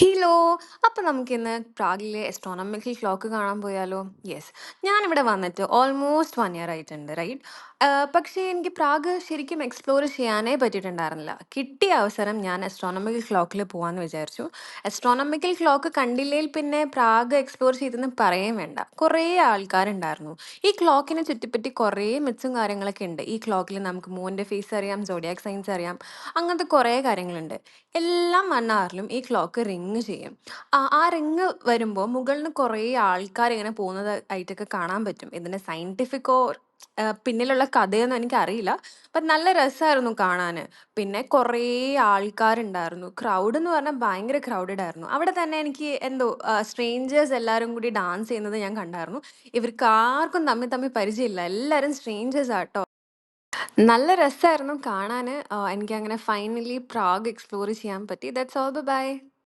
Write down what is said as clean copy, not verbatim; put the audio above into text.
Hello! അപ്പൊ നമുക്കിന്ന് പ്രാഗിലെ astronomical clock കാണാൻ പോയാലോ? യെസ്. ഞാനിവിടെ വന്നിട്ട് ഓൾമോസ്റ്റ് 1 ഇയർ ആയിട്ടുണ്ട്, റൈറ്റ്? പക്ഷേ എനിക്ക് പ്രാഗ് ശരിക്കും എക്സ്പ്ലോർ ചെയ്യാനേ പറ്റിയിട്ടുണ്ടായിരുന്നില്ല. കിട്ടിയ അവസരം ഞാൻ അസ്ട്രോണമിക്കൽ ക്ലോക്കിൽ പോവാന്ന് വിചാരിച്ചു. അസ്ട്രോണമിക്കൽ ക്ലോക്ക് കണ്ടില്ലേൽ പിന്നെ പ്രാഗ് എക്സ്പ്ലോർ ചെയ്തെന്ന് പറയേം വേണ്ട. കുറേ ആൾക്കാരുണ്ടായിരുന്നു. ഈ ക്ലോക്കിനെ ചുറ്റിപ്പറ്റി കുറേ മിത്സും കാര്യങ്ങളൊക്കെ ഉണ്ട്. ഈ ക്ലോക്കിൽ നമുക്ക് മൂണിന്റെ ഫേസ് അറിയാം, സോഡിയാക് സയൻസ് അറിയാം, അങ്ങനത്തെ കുറേ കാര്യങ്ങളുണ്ട്. എല്ലാ 1 ഹവറിലും ഈ ക്ലോക്ക് റിങ് ചെയ്യും. ആ റിങ് വരുമ്പോൾ മുകളിൽ നിന്ന് കുറേ ആൾക്കാർ ഇങ്ങനെ പോകുന്നത് ആയിട്ടൊക്കെ കാണാൻ പറ്റും. ഇതിന്റെ സയന്റിഫിക്കോ പിന്നിലുള്ള കഥയൊന്നും എനിക്കറിയില്ല. ബട്ട് നല്ല രസമായിരുന്നു കാണാന്. പിന്നെ കുറേ ആൾക്കാരുണ്ടായിരുന്നു. ക്രൗഡ് എന്ന് പറഞ്ഞാൽ ഭയങ്കര ക്രൗഡഡ് ആയിരുന്നു. അവിടെ തന്നെ എനിക്ക് എന്തോ സ്ട്രേഞ്ചേഴ്സ് എല്ലാവരും കൂടി ഡാൻസ് ചെയ്യുന്നത് ഞാൻ കണ്ടായിരുന്നു. ഇവർക്ക് ആർക്കും തമ്മിൽ തമ്മിൽ പരിചയമില്ല. എല്ലാവരും സ്ട്രേഞ്ചേഴ്സ് ആട്ടോ. നല്ല രസമായിരുന്നു കാണാന്. എനിക്കങ്ങനെ ഫൈനലി പ്രാഗ് എക്സ്പ്ലോർ ചെയ്യാൻ പറ്റി. That's all. ബൈ.